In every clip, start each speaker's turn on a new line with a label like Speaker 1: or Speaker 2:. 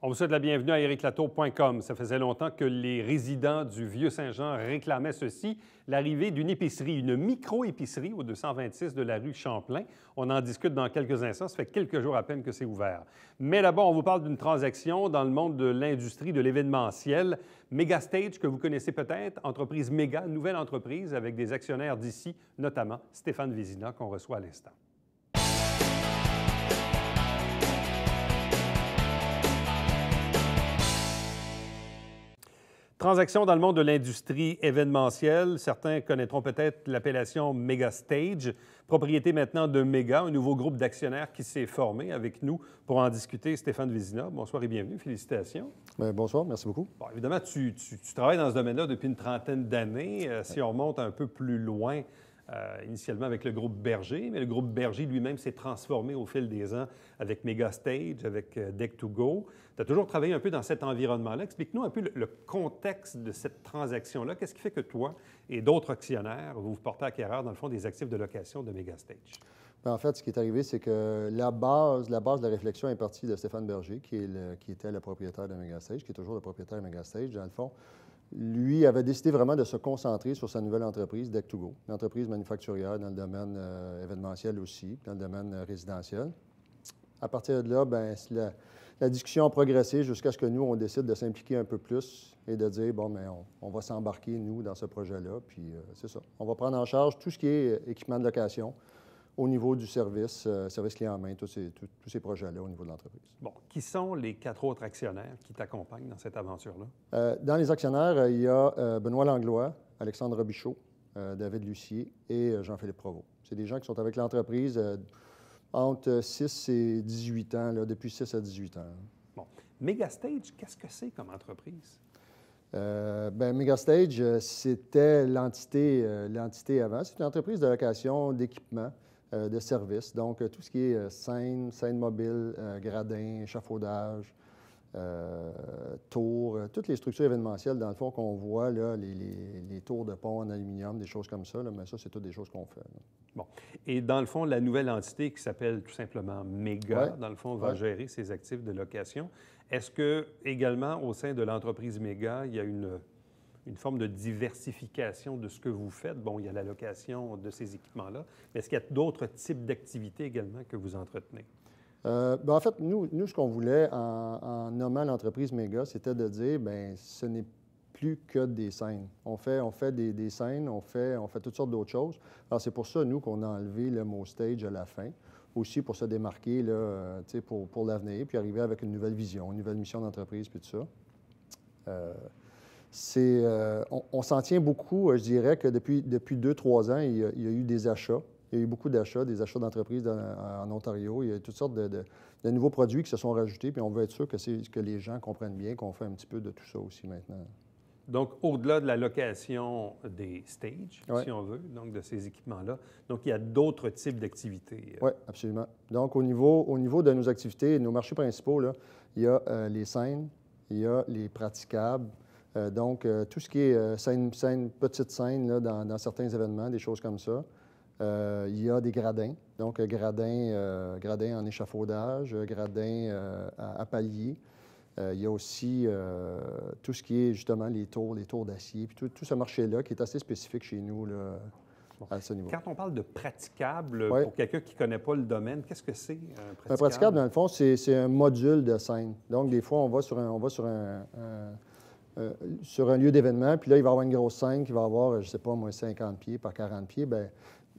Speaker 1: On vous souhaite la bienvenue à ériclatour.com. Ça faisait longtemps que les résidents du Vieux-Saint-Jean réclamaient ceci, l'arrivée d'une épicerie, une micro-épicerie au 226 de la rue Champlain. On en discute dans quelques instants. Ça fait quelques jours à peine que c'est ouvert. Mais d'abord, on vous parle d'une transaction dans le monde de l'industrie de l'événementiel. Megastage, que vous connaissez peut-être, entreprise méga, nouvelle entreprise avec des actionnaires d'ici, notamment Stéphane Vézina, qu'on reçoit à l'instant. Transaction dans le monde de l'industrie événementielle. Certains connaîtront peut-être l'appellation Megastage, propriété maintenant de Méga, un nouveau groupe d'actionnaires qui s'est formé. Avec nous pour en discuter, Stéphane Vézina. Bonsoir et bienvenue. Félicitations.
Speaker 2: Bonsoir, merci beaucoup.
Speaker 1: Bon, évidemment, tu travailles dans ce domaine-là depuis une trentaine d'années. Si on remonte un peu plus loin, initialement avec le groupe Berger, mais le groupe Berger lui-même s'est transformé au fil des ans avec Megastage, avec Deck2Go. Tu as toujours travaillé un peu dans cet environnement-là. Explique-nous un peu le contexte de cette transaction-là. Qu'est-ce qui fait que toi et d'autres actionnaires, vous portez acquéreur, dans le fond, des actifs de location de Megastage?
Speaker 2: En fait, ce qui est arrivé, c'est que la base de la réflexion est partie de Stéphane Berger, qui était le propriétaire de Megastage, qui est toujours le propriétaire de Megastage, dans le fond. Lui avait décidé vraiment de se concentrer sur sa nouvelle entreprise, Deck2Go, une entreprise manufacturière dans le domaine événementiel aussi, dans le domaine résidentiel. À partir de là, bien, la discussion a progressé jusqu'à ce que nous, on décide de s'impliquer un peu plus et de dire, bon, bien, on va s'embarquer, nous, dans ce projet-là, puis c'est ça. On va prendre en charge tout ce qui est équipement de location au niveau du service clé en main, tous ces projets-là au niveau de l'entreprise.
Speaker 1: Bon, qui sont les 4 autres actionnaires qui t'accompagnent dans cette aventure-là?
Speaker 2: Dans les actionnaires, il y a Benoît Langlois, Alexandre Robichaud, David Lucier et Jean-Philippe Provost. C'est des gens qui sont avec l'entreprise entre 6 et 18 ans, là, depuis 6 à 18 ans.
Speaker 1: Bon. Megastage, qu'est-ce que c'est comme entreprise?
Speaker 2: Megastage, c'était l'entité avant. C'est une entreprise de location d'équipement, de services. Donc, tout ce qui est scène mobile, gradins, échafaudage, tours, toutes les structures événementielles, dans le fond, qu'on voit, là, les tours de pont en aluminium, des choses comme ça, là, mais ça, c'est toutes des choses qu'on fait. Là.
Speaker 1: Bon. Et dans le fond, la nouvelle entité qui s'appelle tout simplement Méga, dans le fond, va gérer ses actifs de location. Est-ce que, également, au sein de l'entreprise Méga, il y a une forme de diversification de ce que vous faites? Bon, il y a la location de ces équipements-là, mais est-ce qu'il y a d'autres types d'activités également que vous entretenez?
Speaker 2: En fait, nous, ce qu'on voulait en nommant l'entreprise Méga, c'était de dire, bien, ce n'est plus que des scènes. On fait des scènes, on fait toutes sortes d'autres choses. Alors, c'est pour ça, nous, qu'on a enlevé le mot « stage » à la fin, aussi pour se démarquer là, pour l'avenir, puis arriver avec une nouvelle vision, une nouvelle mission d'entreprise, puis tout ça. On s'en tient beaucoup. Je dirais que depuis 2-3 ans, il y a eu des achats. Il y a eu beaucoup d'achats, des achats d'entreprises en Ontario. Il y a toutes sortes de nouveaux produits qui se sont rajoutés, puis on veut être sûr que les gens comprennent bien qu'on fait un petit peu de tout ça aussi maintenant.
Speaker 1: Donc, au-delà de la location des stages, si on veut, donc de ces équipements-là, donc il y a d'autres types d'activités.
Speaker 2: Oui, absolument. Donc, au niveau de nos activités, nos marchés principaux, là, il y a les scènes, il y a les praticables. Donc, tout ce qui est petite scène là, dans certains événements, des choses comme ça. Il y a des gradins, donc gradins en échafaudage, gradins à palier. Il y a aussi tout ce qui est justement les tours d'acier, puis tout ce marché-là qui est assez spécifique chez nous là, à ce niveau.
Speaker 1: Quand on parle de praticable, pour quelqu'un qui ne connaît pas le domaine, qu'est-ce que c'est un praticable?
Speaker 2: Un praticable, dans le fond, c'est un module de scène. Donc, des fois, on va sur un lieu d'événement, puis là, il va y avoir une grosse scène qui va avoir, je ne sais pas, moi, 50 pieds par 40 pieds. Bien,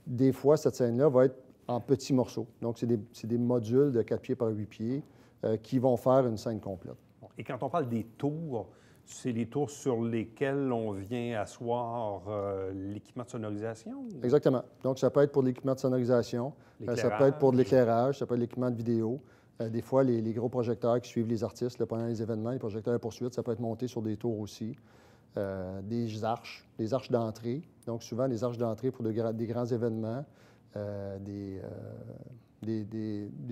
Speaker 2: des fois, cette scène-là va être en petits morceaux. Donc, c'est des modules de 4 pieds par 8 pieds qui vont faire une scène complète.
Speaker 1: Et quand on parle des tours, c'est les tours sur lesquels on vient asseoir l'équipement de sonorisation?
Speaker 2: Exactement. Donc, ça peut être pour l'équipement de sonorisation, ça peut être pour de l'éclairage, ça peut être l'équipement de vidéo. Des fois, les gros projecteurs qui suivent les artistes là, pendant les événements, les projecteurs à poursuite, ça peut être monté sur des tours aussi. Des arches d'entrée. Donc, souvent, des arches d'entrée pour des grands événements, des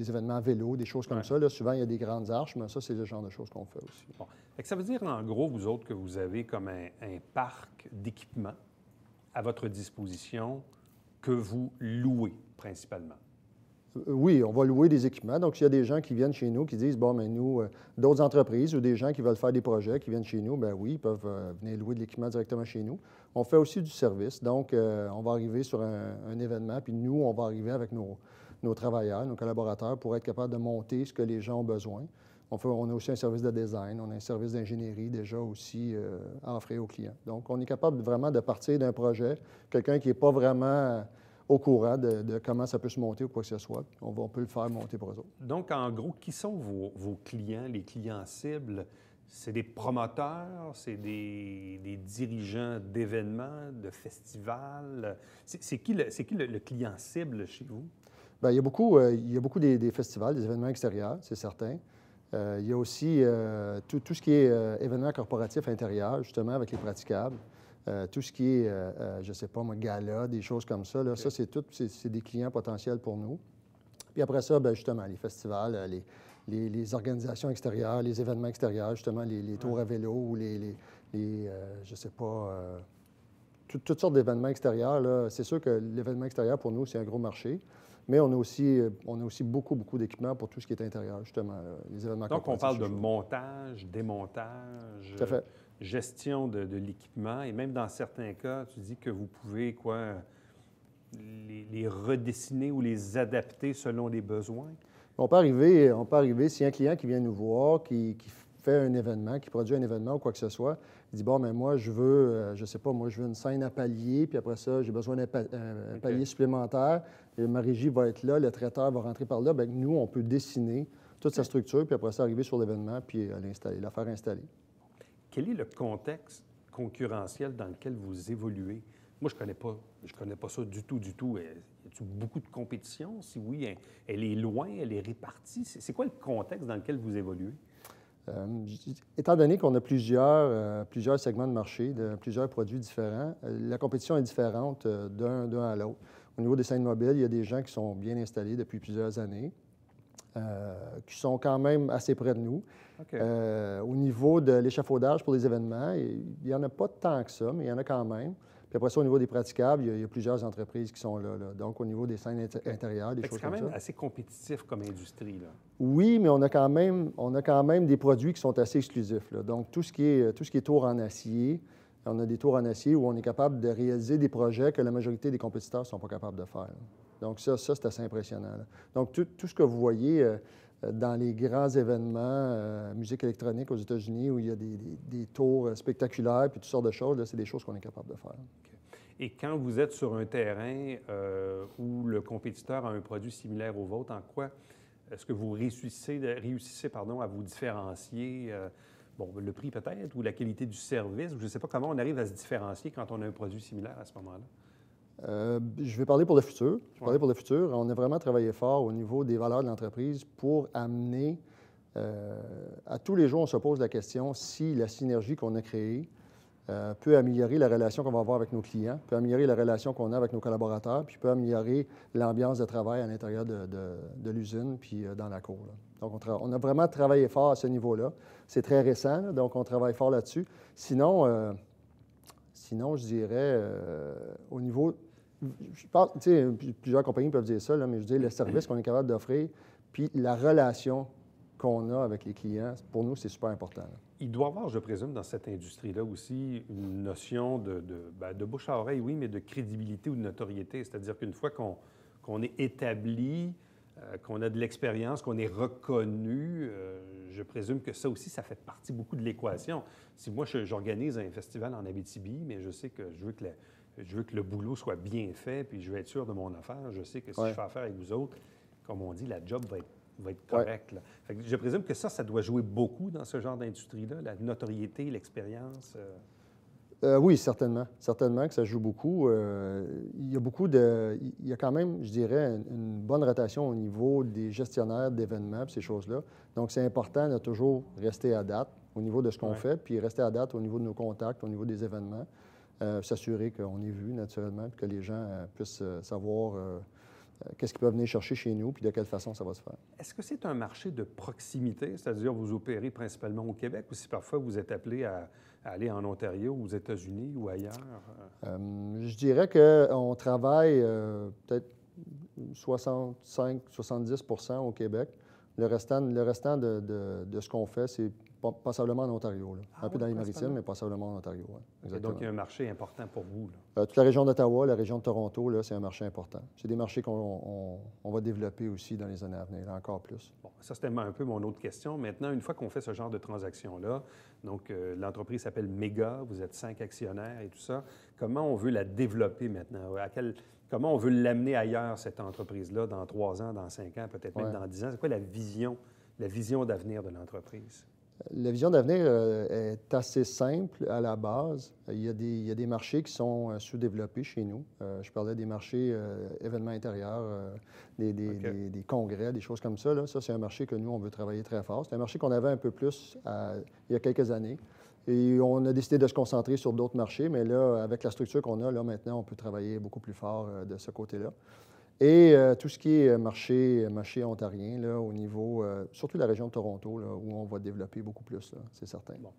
Speaker 2: événements à vélo, des choses comme ça. Là, souvent, il y a des grandes arches, mais ça, c'est le genre de choses qu'on fait aussi.
Speaker 1: Bon. Ça veut dire, en gros, vous autres, que vous avez comme un parc d'équipements à votre disposition que vous louez principalement?
Speaker 2: Oui, on va louer des équipements. Donc, s'il y a des gens qui viennent chez nous qui disent, bon, mais nous, d'autres entreprises ou des gens qui veulent faire des projets qui viennent chez nous, bien oui, ils peuvent venir louer de l'équipement directement chez nous. On fait aussi du service. Donc, on va arriver sur un événement, puis nous, on va arriver avec nos travailleurs, nos collaborateurs, pour être capable de monter ce que les gens ont besoin. On a aussi un service de design, on a un service d'ingénierie déjà aussi à offrir aux clients. Donc, on est capable vraiment de partir d'un projet, quelqu'un qui n'est pas vraiment au courant de comment ça peut se monter ou quoi que ce soit. On peut le faire monter pour eux autres.
Speaker 1: Donc, en gros, qui sont vos clients, les clients cibles? C'est des promoteurs, c'est des dirigeants d'événements, de festivals. C'est qui le client cible chez vous?
Speaker 2: Bien, il y a beaucoup des festivals, des événements extérieurs, c'est certain. Il y a aussi tout ce qui est événements corporatifs intérieurs, justement, avec les praticables. Tout ce qui est, je ne sais pas, moi, gala, des choses comme ça, là, okay. Ça, c'est des clients potentiels pour nous. Puis après ça, bien, justement, les festivals, les organisations extérieures, les événements extérieurs, justement, les tours à vélo ou je ne sais pas, toutes sortes d'événements extérieurs. Là. C'est sûr que l'événement extérieur, pour nous, c'est un gros marché. Mais on a aussi beaucoup d'équipements pour tout ce qui est intérieur, justement, les événements corporatifs.
Speaker 1: Donc, on parle de montage, démontage,
Speaker 2: tout à fait.
Speaker 1: Gestion de l'équipement. Et même dans certains cas, tu dis que vous pouvez les redessiner ou les adapter selon les besoins?
Speaker 2: On peut arriver, s'il y a un client qui vient nous voir, qui fait un événement, qui produit un événement ou quoi que ce soit, il dit, bon, mais moi, je veux, je ne sais pas, moi, je veux une scène à palier, puis après ça, j'ai besoin d'un palier supplémentaire, et ma régie va être là, le traiteur va rentrer par là. Bien, nous, on peut dessiner toute sa structure, puis après ça, arriver sur l'événement, puis l'installer, la faire installer.
Speaker 1: Quel est le contexte concurrentiel dans lequel vous évoluez? Moi, je connais pas ça du tout. Y a-t-il beaucoup de compétition? Si oui, elle est loin, elle est répartie. C'est quoi le contexte dans lequel vous évoluez?
Speaker 2: Étant donné qu'on a plusieurs segments de marché, plusieurs produits différents, la compétition est différente d'un à l'autre. Au niveau des scènes mobiles, il y a des gens qui sont bien installés depuis plusieurs années, qui sont quand même assez près de nous.
Speaker 1: Okay.
Speaker 2: Au niveau de l'échafaudage pour les événements, il n'y en a pas tant que ça, mais il y en a quand même. Puis après ça, au niveau des praticables, il y a plusieurs entreprises qui sont là. Donc, au niveau des scènes intérieures, des choses comme ça.
Speaker 1: C'est quand même assez compétitif comme industrie, là.
Speaker 2: Oui, mais on a quand même des produits qui sont assez exclusifs, là. Donc, tout ce qui est tours en acier, on a des tours en acier où on est capable de réaliser des projets que la majorité des compétiteurs ne sont pas capables de faire, là. Donc, ça c'est assez impressionnant, là. Donc, tout ce que vous voyez dans les grands événements, musique électronique aux États-Unis, où il y a des tours spectaculaires puis toutes sortes de choses, là, c'est des choses qu'on est capable de faire.
Speaker 1: Okay. Et quand vous êtes sur un terrain où le compétiteur a un produit similaire au vôtre, en quoi est-ce que vous réussissez à vous différencier? Bon, le prix peut-être, ou la qualité du service, je ne sais pas comment on arrive à se différencier quand on a un produit similaire à ce moment-là.
Speaker 2: Je vais parler pour le futur. On a vraiment travaillé fort au niveau des valeurs de l'entreprise pour amener, à tous les jours, on se pose la question si la synergie qu'on a créée peut améliorer la relation qu'on va avoir avec nos clients, peut améliorer la relation qu'on a avec nos collaborateurs, puis peut améliorer l'ambiance de travail à l'intérieur de l'usine, puis dans la cour, là. Donc, on a vraiment travaillé fort à ce niveau-là. C'est très récent, là, donc on travaille fort là-dessus. Sinon, je dirais, au niveau... Je pense, tu sais, plusieurs compagnies peuvent dire ça, là, mais je dis le service qu'on est capable d'offrir, puis la relation qu'on a avec les clients, pour nous, c'est super important, là.
Speaker 1: Il doit y avoir, je présume, dans cette industrie-là aussi, une notion de bouche à oreille, oui, mais de crédibilité ou de notoriété. C'est-à-dire qu'une fois qu'on est établi, qu'on a de l'expérience, qu'on est reconnu, je présume que ça aussi, ça fait partie beaucoup de l'équation. Si moi, j'organise un festival en Abitibi, mais je sais que je veux que le boulot soit bien fait, puis je veux être sûr de mon affaire, je sais que si je fais affaire avec vous autres, comme on dit, la job va être correcte, là. Fait que je présume que ça doit jouer beaucoup dans ce genre d'industrie-là, la notoriété, l'expérience.
Speaker 2: Oui, certainement. Certainement que ça joue beaucoup. Il y a quand même, je dirais, une bonne rotation au niveau des gestionnaires d'événements et ces choses-là. Donc, c'est important de toujours rester à date au niveau de ce qu'on fait, puis rester à date au niveau de nos contacts, au niveau des événements, s'assurer qu'on est vu naturellement, puis que les gens puissent savoir qu'est-ce qu'ils peuvent venir chercher chez nous, puis de quelle façon ça va se faire.
Speaker 1: Est-ce que c'est un marché de proximité, c'est-à-dire vous opérez principalement au Québec, ou si parfois vous êtes appelé à aller en Ontario, aux États-Unis ou ailleurs?
Speaker 2: Je dirais qu'on travaille peut-être 65-70 au Québec. Le restant de ce qu'on fait, c'est passablement en Ontario. Là. Un peu dans les maritimes, mais passablement en Ontario. Ouais, exactement.
Speaker 1: Donc, il y a un marché important pour vous. Là.
Speaker 2: Toute la région d'Ottawa, la région de Toronto, là, c'est un marché important. C'est des marchés qu'on va développer aussi dans les années à venir, encore plus.
Speaker 1: Bon, ça, c'était un peu mon autre question. Maintenant, une fois qu'on fait ce genre de transaction-là, donc l'entreprise s'appelle Méga, vous êtes 5 actionnaires et tout ça, comment on veut la développer maintenant? Comment on veut l'amener ailleurs, cette entreprise-là, dans 3 ans, dans 5 ans, peut-être même dans 10 ans? C'est quoi la vision d'avenir de l'entreprise?
Speaker 2: La vision d'avenir est assez simple à la base. Il y a des marchés qui sont sous-développés chez nous. Je parlais des marchés événements intérieurs, des congrès, des choses comme ça. Là. Ça, c'est un marché que nous, on veut travailler très fort. C'est un marché qu'on avait un peu plus il y a quelques années. Et on a décidé de se concentrer sur d'autres marchés, mais là, avec la structure qu'on a, là, maintenant, on peut travailler beaucoup plus fort de ce côté-là. Et tout ce qui est marché ontarien, là, au niveau, surtout la région de Toronto, là, où on va développer beaucoup plus, c'est certain.
Speaker 1: Bon.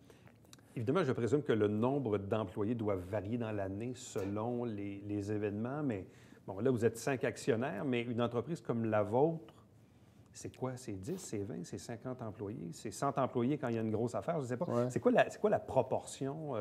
Speaker 1: Évidemment, je présume que le nombre d'employés doit varier dans l'année selon les événements, mais bon, là, vous êtes 5 actionnaires, mais une entreprise comme la vôtre, c'est quoi? C'est 10, c'est 20, c'est 50 employés? C'est 100 employés quand il y a une grosse affaire? Je ne sais pas. Ouais. C'est quoi la proportion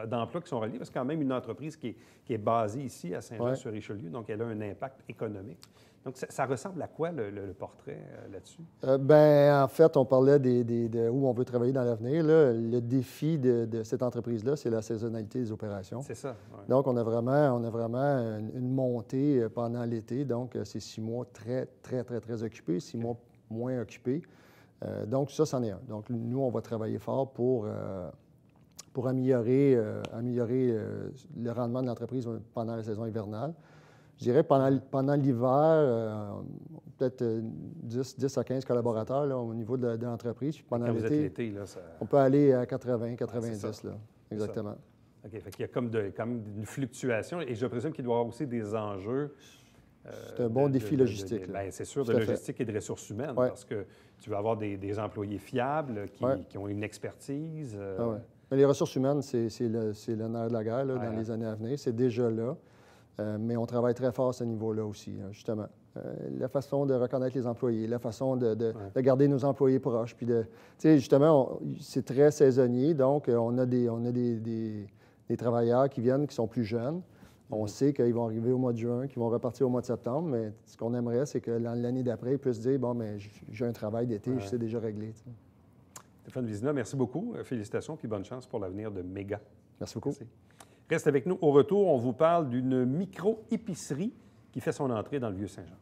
Speaker 1: d'emplois qui sont reliés? Parce que quand même, une entreprise qui est basée ici à Saint-Jean-sur-Richelieu, donc elle a un impact économique. Donc, ça ressemble à quoi le portrait là-dessus?
Speaker 2: En fait, on parlait de où on veut travailler dans l'avenir. Le défi de cette entreprise-là, c'est la saisonnalité des opérations.
Speaker 1: C'est ça. Ouais.
Speaker 2: Donc, on a vraiment une montée pendant l'été. Donc, c'est 6 mois très, très, très, très occupés, 6 mois moins occupés. Donc, ça, c'en est un. Donc, nous, on va travailler fort pour améliorer le rendement de l'entreprise pendant la saison hivernale. Je dirais pendant l'hiver, peut-être 10 à 15 collaborateurs là, au niveau de l'entreprise. Puis pendant l'été, on peut aller à 80, 90. Là, exactement.
Speaker 1: OK. Fait qu'il y a comme une fluctuation. Et je présume qu'il doit y avoir aussi des enjeux.
Speaker 2: C'est un bon défi logistique.
Speaker 1: C'est sûr, de logistique et de ressources humaines, parce que tu vas avoir des employés fiables qui ont une expertise.
Speaker 2: Mais les ressources humaines, c'est le nerf de la guerre là, dans les années à venir. C'est déjà là. Mais on travaille très fort à ce niveau-là aussi, justement. La façon de reconnaître les employés, la façon de garder nos employés proches. Puis justement, c'est très saisonnier, donc on a des travailleurs qui viennent, qui sont plus jeunes. On sait qu'ils vont arriver au mois de juin, qu'ils vont repartir au mois de septembre, mais ce qu'on aimerait, c'est que l'année d'après, ils puissent dire, bon, mais j'ai un travail d'été, je sais déjà régler. T'sais.
Speaker 1: Stéphane Vizina, merci beaucoup. Félicitations, puis bonne chance pour l'avenir de Méga.
Speaker 2: Merci beaucoup.
Speaker 1: Merci. Reste avec nous. Au retour, on vous parle d'une micro-épicerie qui fait son entrée dans le Vieux-Saint-Jean.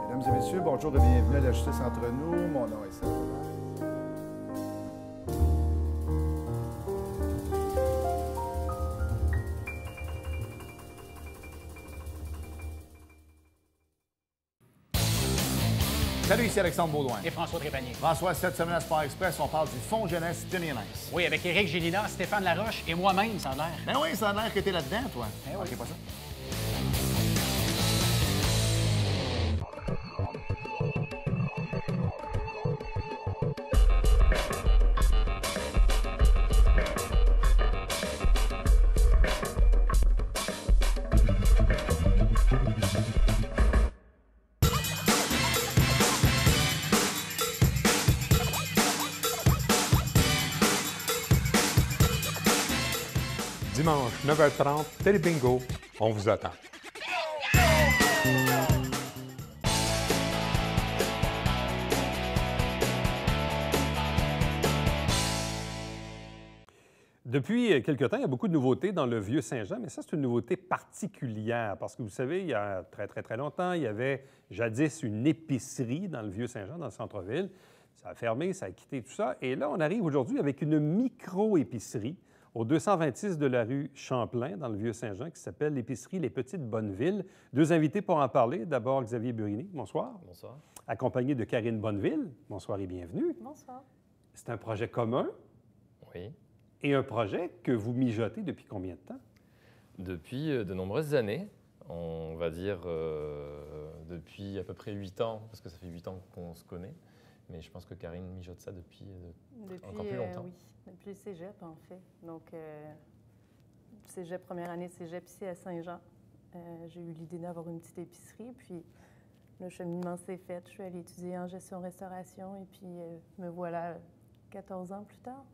Speaker 3: Mesdames et messieurs, bonjour et bienvenue à la Justice entre nous. Mon nom est Sébastien. Salut, ici Alexandre Baudouin.
Speaker 4: Et François Trépanier.
Speaker 3: François, cette semaine à Sport Express, on parle du Fonds jeunesse Denis Nice.
Speaker 4: Oui, avec Éric Gélina, Stéphane Laroche et moi-même, ça a l'air.
Speaker 3: Ben oui, ça a l'air que t'es là-dedans, toi.
Speaker 4: Ben oui.
Speaker 3: OK, pas ça.
Speaker 5: Dimanche, 9h30, Télé Bingo, on vous attend.
Speaker 1: Depuis quelque temps, il y a beaucoup de nouveautés dans le Vieux-Saint-Jean, mais ça, c'est une nouveauté particulière parce que vous savez, il y a très, très, très longtemps, il y avait jadis une épicerie dans le Vieux-Saint-Jean, dans le centre-ville. Ça a fermé, ça a quitté tout ça. Et là, on arrive aujourd'hui avec une micro-épicerie au 226 de la rue Champlain, dans le Vieux-Saint-Jean, qui s'appelle l'épicerie Les Petites Bonnevilles. 2 invités pour en parler. D'abord, Xavier Burini. Bonsoir.
Speaker 6: Bonsoir.
Speaker 1: Accompagné de Karine Bonneville. Bonsoir et bienvenue.
Speaker 7: Bonsoir.
Speaker 1: C'est un projet commun.
Speaker 6: Oui.
Speaker 1: Et un projet que vous mijotez depuis combien de temps?
Speaker 6: Depuis de nombreuses années. On va dire depuis à peu près 8 ans, parce que ça fait 8 ans qu'on se connaît. mais je pense que Karine mijote ça depuis
Speaker 7: Depuis,
Speaker 6: encore plus longtemps.
Speaker 7: oui, depuis le cégep, en fait. Donc, cégep, première année de cégep ici à Saint-Jean. J'ai eu l'idée d'avoir une petite épicerie, puis le cheminement s'est fait. Je suis allée étudier en gestion-restauration, et puis me voilà 14 ans plus tard.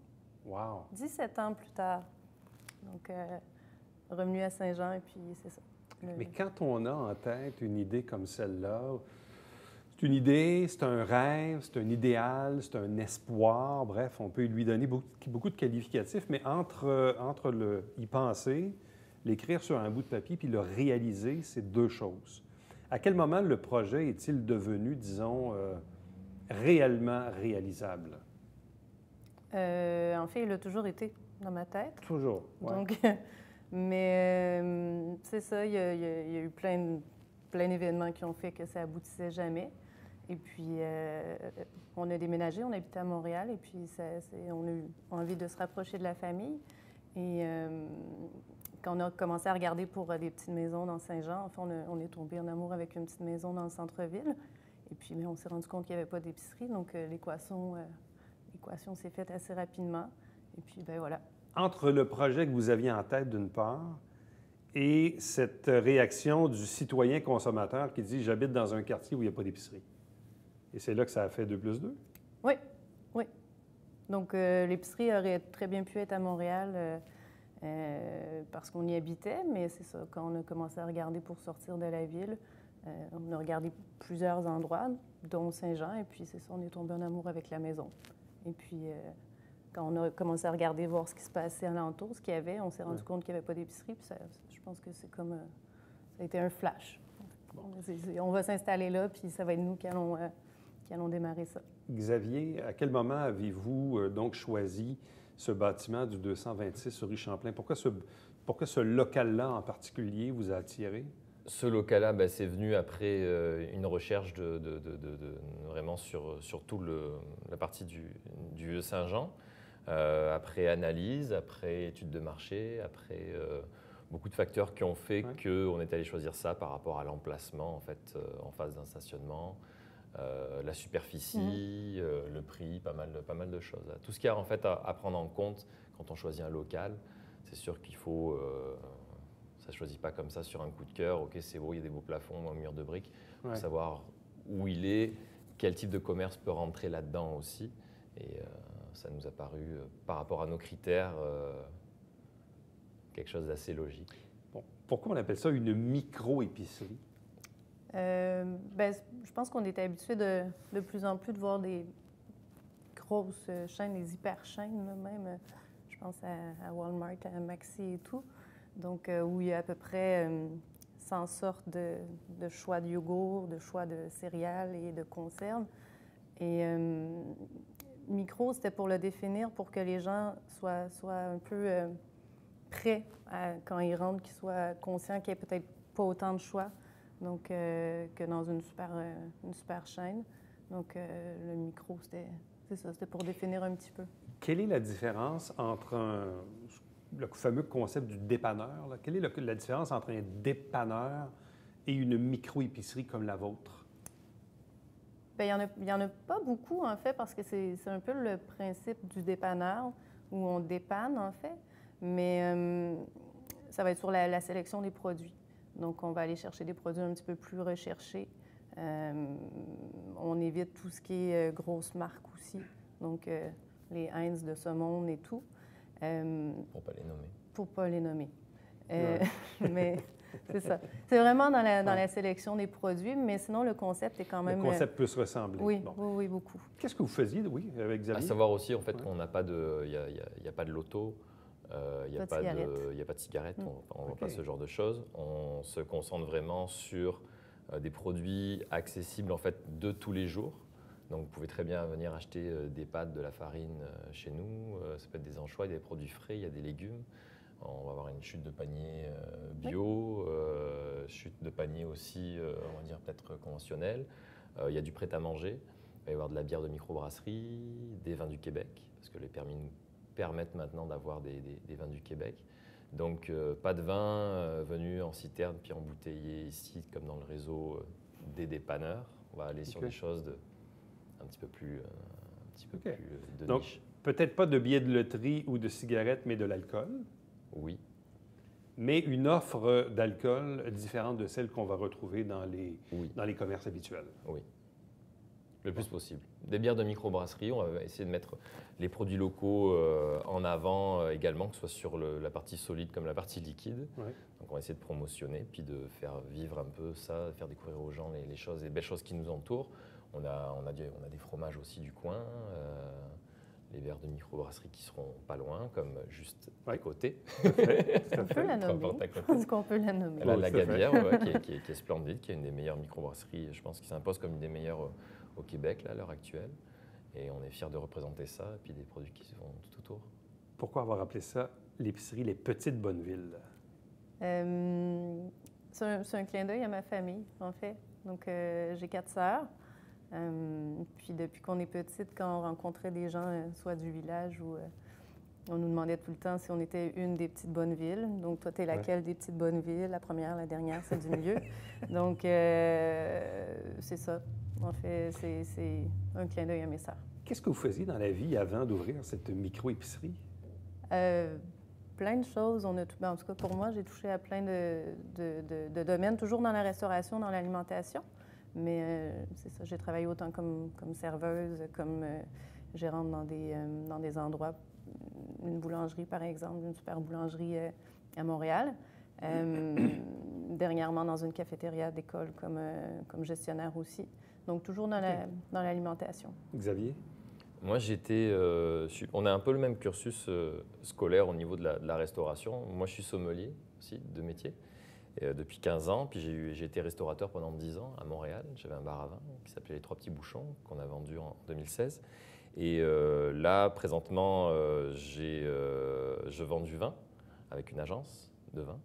Speaker 1: Wow!
Speaker 7: 17 ans plus tard. Donc, revenue à Saint-Jean, et puis c'est ça.
Speaker 1: Mais quand on a en tête une idée comme celle-là, c'est une idée, c'est un rêve, c'est un idéal, c'est un espoir, bref, on peut lui donner beaucoup de qualificatifs, mais entre le y penser, l'écrire sur un bout de papier puis le réaliser, c'est deux choses. À quel moment le projet est-il devenu, disons, réellement réalisable?
Speaker 7: En fait, il a toujours été dans ma tête.
Speaker 1: Toujours, ouais.
Speaker 7: Donc, mais c'est ça, il y a eu plein d'événements qui ont fait que ça aboutissait jamais. Et puis, on a déménagé, on habitait à Montréal, et puis on a eu envie de se rapprocher de la famille. Et quand on a commencé à regarder pour des petites maisons dans Saint-Jean, en fait, on est tombé en amour avec une petite maison dans le centre-ville. Et puis, mais on s'est rendu compte qu'il n'y avait pas d'épicerie, donc l'équation s'est faite assez rapidement. Et puis, ben voilà.
Speaker 1: Entre le projet que vous aviez en tête, d'une part, et cette réaction du citoyen consommateur qui dit « j'habite dans un quartier où il n'y a pas d'épicerie ». Et c'est là que ça a fait 2 plus 2?
Speaker 7: Oui, oui. Donc, l'épicerie aurait très bien pu être à Montréal parce qu'on y habitait, mais c'est ça, quand on a commencé à regarder pour sortir de la ville, on a regardé plusieurs endroits, dont Saint-Jean, et puis c'est ça, on est tombé en amour avec la maison. Et puis, quand on a commencé à regarder, voir ce qui se passait alentour, ce qu'il y avait, on s'est rendu compte qu'il n'y avait pas d'épicerie, puis je pense que c'est comme... ça a été un flash. Bon. On va s'installer là, puis ça va être nous qui allons démarrer ça.
Speaker 1: Xavier, à quel moment avez-vous donc choisi ce bâtiment du 226 rue Champlain? Pourquoi ce local-là en particulier vous a attiré?
Speaker 6: Ce local-là, c'est venu après une recherche vraiment sur toute la partie du vieux Saint-Jean, après analyse, après étude de marché, après beaucoup de facteurs qui ont fait qu'on est allé choisir ça par rapport à l'emplacement, en fait, en face d'un stationnement, la superficie, le prix, pas mal de choses. Tout ce qu'il y a en fait à prendre en compte quand on choisit un local, c'est sûr qu'il faut... ça ne choisit pas comme ça sur un coup de cœur. OK, c'est beau, il y a des beaux plafonds, un mur de briques. Il faut savoir où il est, quel type de commerce peut rentrer là-dedans aussi. Et ça nous a paru, par rapport à nos critères, quelque chose d'assez logique.
Speaker 1: Bon. Pourquoi on appelle ça une micro-épicerie?
Speaker 7: Je pense qu'on est habitué de plus en plus de voir des grosses chaînes, des hyper-chaînes, là, même. Je pense à Walmart, à Maxi et tout. Donc, où il y a à peu près 100 sortes de choix de yogourt, de choix de céréales et de conserves. Et micro, c'était pour le définir, pour que les gens soient un peu prêts quand ils rentrent, qu'ils soient conscients qu'il n'y ait peut-être pas autant de choix donc, que dans une super chaîne. Donc, le micro, c'était pour définir un petit peu.
Speaker 1: Quelle est la différence entre le fameux concept du dépanneur, là? Quelle est la différence entre un dépanneur et une micro-épicerie comme la vôtre?
Speaker 7: Bien, il n'y en a pas beaucoup, en fait, parce que c'est un peu le principe du dépanneur, où on dépanne, en fait, mais ça va être sur la sélection des produits. Donc, on va aller chercher des produits un petit peu plus recherchés. On évite tout ce qui est grosses marques aussi, donc les Heinz de ce monde et tout.
Speaker 6: Pour ne pas les nommer.
Speaker 7: Pour ne pas les nommer. Mais c'est ça. C'est vraiment dans la sélection des produits, mais sinon, le concept est quand même...
Speaker 1: Le concept peut se ressembler.
Speaker 7: Oui,
Speaker 1: bon.
Speaker 7: oui, beaucoup.
Speaker 1: Qu'est-ce que vous faisiez, oui, avec Xavier?
Speaker 6: À savoir aussi, en fait, qu'on n'a pas de... Il n'y a pas de loto, il n'y a pas de cigarettes, on ne voit pas ce genre de choses. On se concentre vraiment sur des produits accessibles, en fait, de tous les jours. Donc, vous pouvez très bien venir acheter des pâtes, de la farine chez nous. Ça peut être des anchois, des produits frais, il y a des légumes. On va avoir une chute de panier bio, chute de panier aussi, on va dire peut-être conventionnelle. Il y a du prêt-à-manger. Il va y avoir de la bière de microbrasserie, des vins du Québec, parce que les permis nous permettent maintenant d'avoir des vins du Québec. Donc, pas de vin venu en citerne puis embouteillé ici, comme dans le réseau des dépanneurs. On va aller sur des choses un petit peu plus,
Speaker 1: OK.
Speaker 6: de
Speaker 1: Donc,
Speaker 6: niche.
Speaker 1: peut-être pas de billets de loterie ou de cigarettes, mais de l'alcool.
Speaker 6: Oui.
Speaker 1: Mais une offre d'alcool différente de celle qu'on va retrouver dans
Speaker 6: Oui.
Speaker 1: les commerces habituels.
Speaker 6: Oui. Le plus possible. Des bières de microbrasserie, on va essayer de mettre les produits locaux en avant également, que ce soit sur la partie solide comme la partie liquide.
Speaker 1: Ouais.
Speaker 6: Donc on va essayer de promotionner, puis de faire vivre un peu ça, faire découvrir aux gens les choses, les belles choses qui nous entourent. On a des fromages aussi du coin, les bières de microbrasserie qui seront pas loin, comme juste à côté.
Speaker 7: On peut la nommer.
Speaker 6: Peu importe à côté.
Speaker 7: Je pense qu'on peut la nommer.
Speaker 6: Elle a
Speaker 1: Oui,
Speaker 6: la
Speaker 1: tout à fait.
Speaker 6: Gabière, qui est splendide, qui est une des meilleures microbrasseries, je pense, qui s'impose comme une des meilleures au Québec là, à l'heure actuelle. Et on est fiers de représenter ça, et puis des produits qui se vont tout autour.
Speaker 1: Pourquoi avoir appelé ça l'épicerie Les Petites Bonnevilles?
Speaker 7: C'est un clin d'œil à ma famille, en fait. Donc, j'ai 4 sœurs. Puis, depuis qu'on est petite, quand on rencontrait des gens, soit du village ou on nous demandait tout le temps si on était une des petites Bonnevilles. Donc, toi, tu es laquelle des petites Bonnevilles? La première, la dernière, c'est du milieu. Donc, c'est ça. En fait, c'est un clin d'œil à mes sœurs.
Speaker 1: Qu'est-ce que vous faisiez dans la vie avant d'ouvrir cette micro-épicerie?
Speaker 7: Plein de choses. En tout cas, pour moi, j'ai touché à plein de domaines, toujours dans la restauration, dans l'alimentation. Mais c'est ça, j'ai travaillé autant comme serveuse, comme gérante dans des endroits, une boulangerie par exemple, une super boulangerie à Montréal. Dernièrement dans une cafétéria d'école comme gestionnaire aussi. Donc toujours dans l'alimentation.
Speaker 1: Xavier?
Speaker 6: Moi, on a un peu le même cursus scolaire au niveau de la restauration. Moi, je suis sommelier aussi de métier depuis 15 ans. Puis j'ai été restaurateur pendant 10 ans à Montréal. J'avais un bar à vin qui s'appelait Les Trois Petits Bouchons, qu'on a vendu en 2016. Et là, présentement, je vends du vin avec une agence de vin,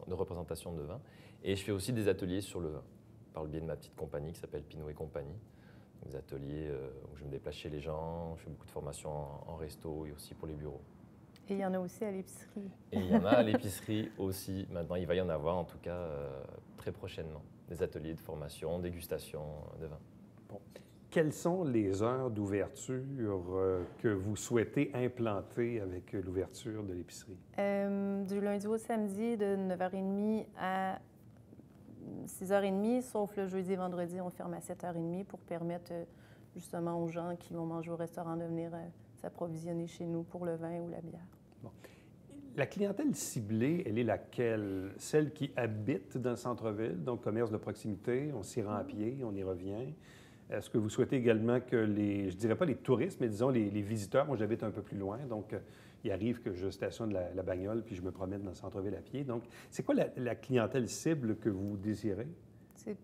Speaker 6: de représentation de vin. Et je fais aussi des ateliers sur le vin, par le biais de ma petite compagnie qui s'appelle Pinot et Compagnie. Des ateliers où je me déplace chez les gens, je fais beaucoup de formations en resto et aussi pour les bureaux.
Speaker 7: Et il y en a aussi à l'épicerie.
Speaker 6: Et il y en a à l'épicerie aussi. Maintenant, il va y en avoir en tout cas très prochainement. Des ateliers de formation, dégustation de vin.
Speaker 1: Bon. Quelles sont les heures d'ouverture que vous souhaitez implanter avec l'ouverture de l'épicerie?
Speaker 7: Du lundi au samedi, de 9h30 à 6h30, sauf le jeudi et vendredi, on ferme à 7h30 pour permettre justement aux gens qui vont manger au restaurant de venir s'approvisionner chez nous pour le vin ou la bière.
Speaker 1: Bon. La clientèle ciblée, elle est laquelle? Celle qui habite dans le centre-ville, donc commerce de proximité, on s'y rend à pied, on y revient. Est-ce que vous souhaitez également que je dirais pas les touristes, mais disons les visiteurs, moi j'habite un peu plus loin, donc il arrive que je stationne la bagnole puis je me promène dans le centre-ville à pied. Donc, c'est quoi la clientèle cible que vous désirez?
Speaker 7: C'est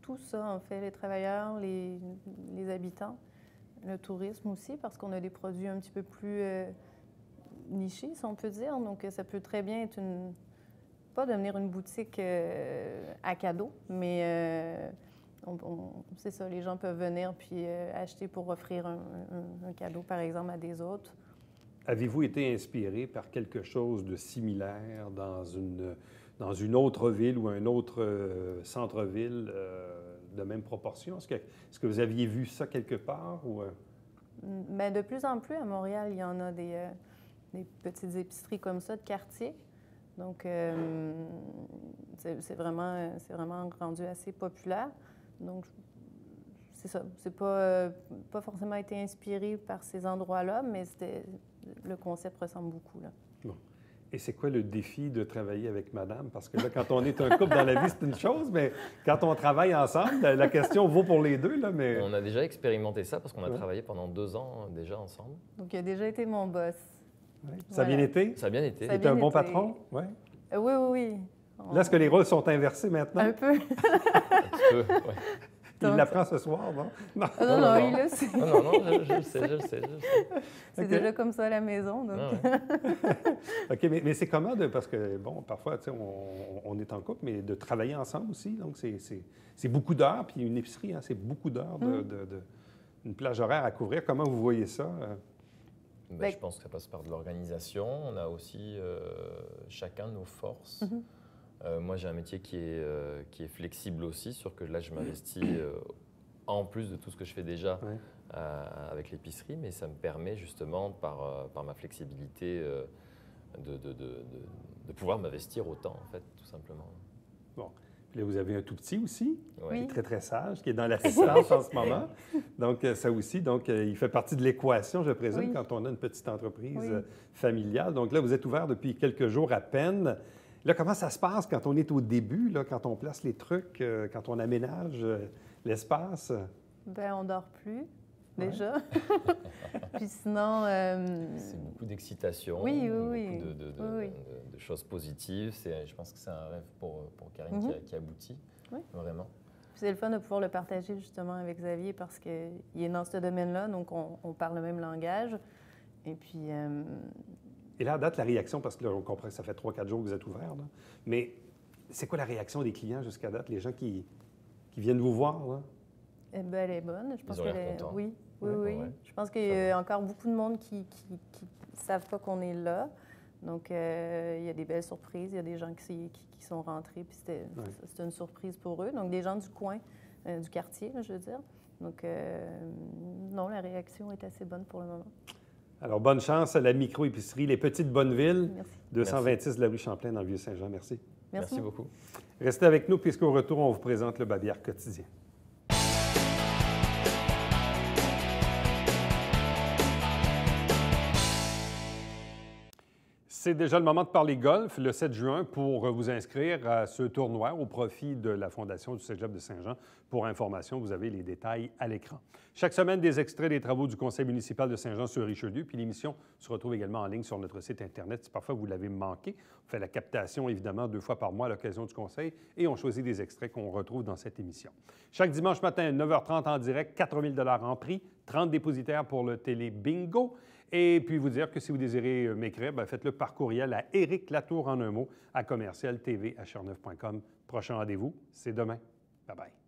Speaker 7: tout ça, en fait, les travailleurs, les habitants, le tourisme aussi, parce qu'on a des produits un petit peu plus nichés, si on peut dire. Donc, ça peut très bien être pas devenir une boutique à cadeaux, mais c'est ça, les gens peuvent venir puis acheter pour offrir un cadeau, par exemple, à des autres.
Speaker 1: Avez-vous été inspiré par quelque chose de similaire dans une autre ville ou un autre centre-ville de même proportion? Est-ce que vous aviez vu ça quelque part? Ou,
Speaker 7: Bien, de plus en plus, à Montréal, il y en a des petites épiceries comme ça de quartier. Donc, c'est vraiment rendu assez populaire. Donc, c'est ça. C'est pas forcément été inspiré par ces endroits-là, mais le concept ressemble beaucoup, là.
Speaker 1: Bon. Et c'est quoi le défi de travailler avec madame? Parce que là, quand on est un couple dans la vie, c'est une chose, mais quand on travaille ensemble, la question vaut pour les deux, là, mais...
Speaker 6: On a déjà expérimenté ça parce qu'on a travaillé pendant 2 ans déjà ensemble.
Speaker 7: Donc, il a déjà été mon boss.
Speaker 1: Ouais. Ça a bien été?
Speaker 6: Ça a bien été.
Speaker 7: Ça a
Speaker 1: C'était un
Speaker 7: bien
Speaker 1: bon
Speaker 7: été.
Speaker 1: patron? Oui.
Speaker 7: Oui.
Speaker 1: Là, est-ce que les rôles sont inversés maintenant?
Speaker 7: Un peu.
Speaker 6: Un petit peu, ouais.
Speaker 1: Il
Speaker 7: Donc,
Speaker 1: l'apprend ce soir, non? Non.
Speaker 7: Non, il le sait.
Speaker 6: Non, je le sais.
Speaker 7: C'est
Speaker 1: OK.
Speaker 7: déjà comme ça à la maison. Donc.
Speaker 6: Ah ouais.
Speaker 1: OK, mais c'est comment parce que, bon, parfois, tu sais, on est en couple, mais de travailler ensemble aussi, donc c'est beaucoup d'heures, puis une épicerie, hein, c'est beaucoup d'heures une plage horaire à couvrir. Comment vous voyez ça?
Speaker 6: Je pense que ça passe par de l'organisation. On a aussi chacun nos forces. Moi, j'ai un métier qui est flexible aussi, sur que là, je m'investis en plus de tout ce que je fais déjà
Speaker 1: Ouais.
Speaker 6: avec l'épicerie, mais ça me permet justement, par ma flexibilité, de pouvoir m'investir autant, en fait, tout simplement.
Speaker 1: Bon. Puis là, vous avez un tout petit aussi,
Speaker 6: Ouais.
Speaker 1: qui est très, très sage, qui est dans l'assistance en ce moment. Donc, ça aussi, donc, il fait partie de l'équation, je présume,
Speaker 7: Oui.
Speaker 1: quand on a une petite entreprise
Speaker 7: Oui.
Speaker 1: familiale. Donc là, vous êtes ouvert depuis quelques jours à peine. Là, comment ça se passe quand on est au début, là, quand on place les trucs, quand on aménage l'espace?
Speaker 7: Ben, on dort plus,
Speaker 1: Ouais.
Speaker 7: déjà. Puis sinon,
Speaker 6: C'est beaucoup d'excitation,
Speaker 7: Oui, oui,
Speaker 6: beaucoup
Speaker 7: oui. Oui.
Speaker 6: de choses positives. Je pense que c'est un rêve pour Karine qui aboutit,
Speaker 7: Oui.
Speaker 6: vraiment.
Speaker 7: c'est le fun de pouvoir le partager justement avec Xavier parce qu'il est dans ce domaine-là, donc on parle le même langage. Et puis,
Speaker 1: Et là, à date, la réaction, parce que là, on comprend que ça fait 3-4 jours que vous êtes ouvert, là. Mais c'est quoi la réaction des clients jusqu'à date, les gens qui viennent vous voir, là?
Speaker 7: eh ben, elle est bonne. Je pense
Speaker 6: ont l'air
Speaker 7: qu'elle est...
Speaker 6: contents.
Speaker 7: Oui, oui,
Speaker 1: Ouais,
Speaker 7: oui.
Speaker 6: ouais.
Speaker 7: Je pense qu'il y a encore beaucoup de monde qui ne savent pas qu'on est là. Donc, il y a des belles surprises. Il y a des gens qui sont rentrés, puis c'était une surprise pour eux. Donc, des gens du coin, du quartier, là, je veux dire. Donc, non, la réaction est assez bonne pour le moment.
Speaker 1: Alors, bonne chance à la micro-épicerie Les Petites Bonnevilles,
Speaker 7: Merci.
Speaker 1: 226 de la rue Champlain dans le Vieux-Saint-Jean. Merci.
Speaker 7: Merci.
Speaker 6: beaucoup.
Speaker 1: Restez avec nous, puisqu'au retour, on vous présente le Babillard quotidien. C'est déjà le moment de parler golf, le 7 juin, pour vous inscrire à ce tournoi au profit de la Fondation du Cégep de Saint-Jean. Pour information, vous avez les détails à l'écran. Chaque semaine, des extraits des travaux du Conseil municipal de Saint-Jean-sur-Richelieu, puis l'émission se retrouve également en ligne sur notre site Internet. Si parfois vous l'avez manqué, on fait la captation, évidemment, 2 fois par mois à l'occasion du Conseil, et on choisit des extraits qu'on retrouve dans cette émission. Chaque dimanche matin, 9h30 en direct, 4 000 $ en prix, 30 dépositaires pour le télé bingo. Et puis vous dire que si vous désirez m'écrire, faites-le par courriel à Éric Latour en un mot à commercial-tv@cherneuf.com. Prochain rendez-vous, c'est demain. Bye bye.